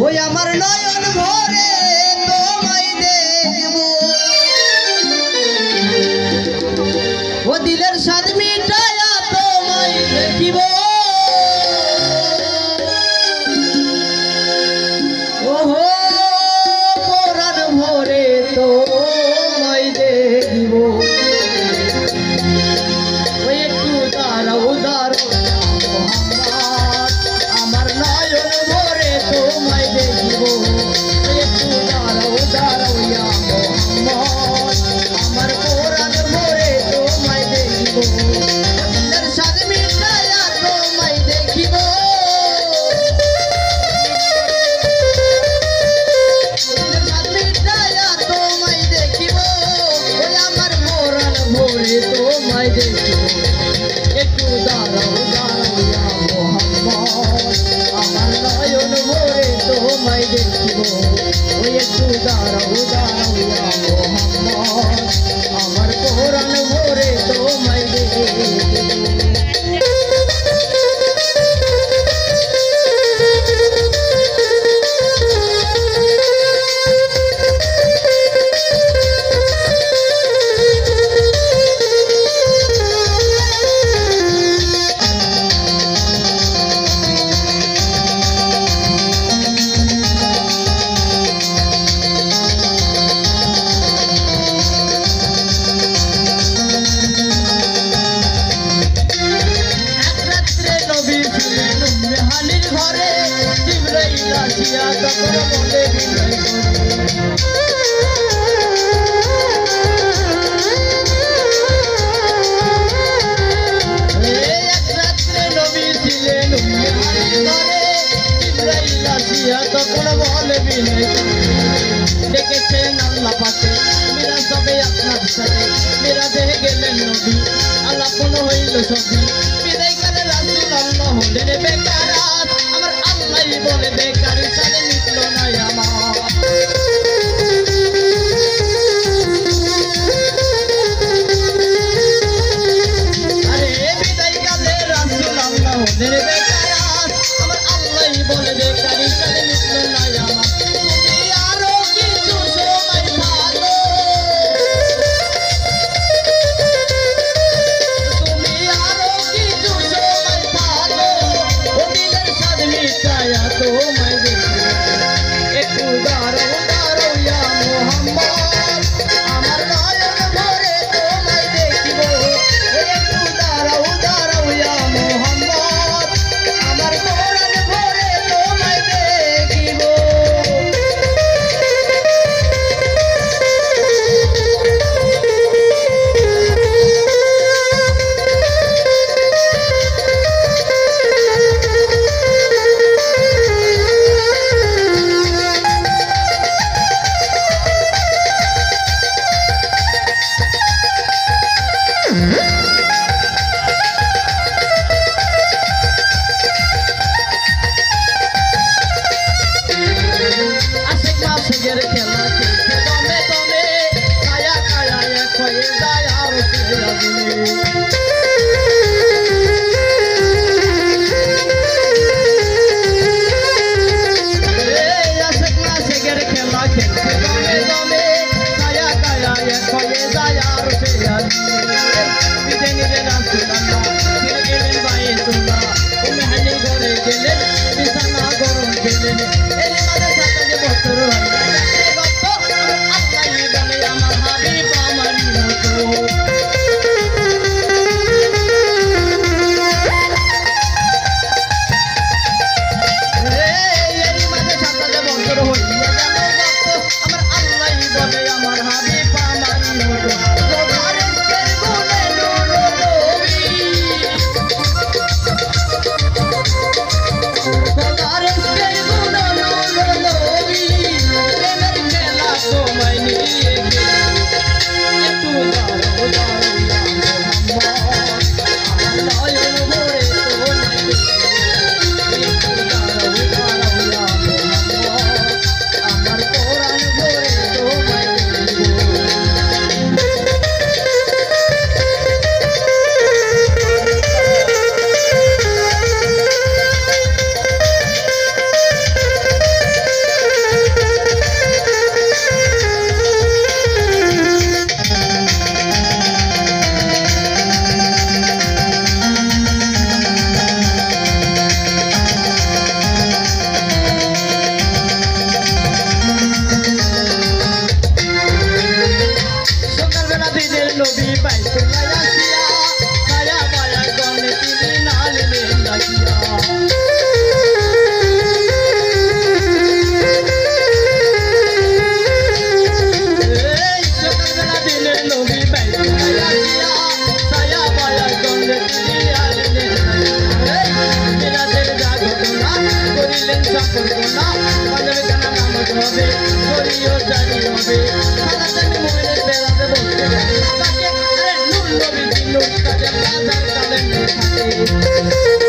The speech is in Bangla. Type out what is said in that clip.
ওই আমার নয়ন ভরে তোমায় দেখব ও দিলের স্বাদ মিটায়া তোমায় দেখিব ওহো পরাণ ভরে তোমায় দেখিব ওই একটু দাঁড়াও দাঁড়াও আমার নয়ন ভরে তোমায় দেখিব একটু দাঁড়াও দাঁড়াও আমার পরাণ ভরে তোমায় দেখিব দিলের স্বাদ মিটায়া তোমায় দেখিব দিলের স্বাদ মিটায়া তোমায় দেখিব ওই আমার পরাণ ভরে তোমায় দেখিব একটু দাঁড়াও দাঁড়াও আমার নয়ন ভরে তোমায় দেখিব ওই একটু দাঁড়াও দাঁড়াও আমার পরাণ ভরে তোমায় দেখিব হানির ঘরে জিবরাইল আসিয়া তখন বলে বিনয় করে এক রাত্রে নবী ছিলেন হানির ঘরে জিবরাইল আসিয়া তখন বলে বিনয় ডেকেছেন আল্লাহ পাকে মেরা সবে আপনার সাথে মেরা দেহে গেলেন নবী আলাপন হইল সবই বিদায় করে রাসূল আল্লাহ হলেন বেকারাত আমার আল্লাহ বলে বেকার সাথে মিটল না আমার আরে বিদায় করে রাসূল আল্লাহ হলেন বেকারাত আমার আল্লাহ বলে বেকার সাথে মিটল না আমার তুমি আরো কিছু সময় থাকো তুমি আরো কিছু করবো না পাঞ্জাবি কানা নামাজ হবে শরীয় জারি হবে সারাদিন মোবাইলের বেড়াতে বসতে থাকে আরে নূর নবীজি নূর তাদের রাজার কালেন্ডার থাকে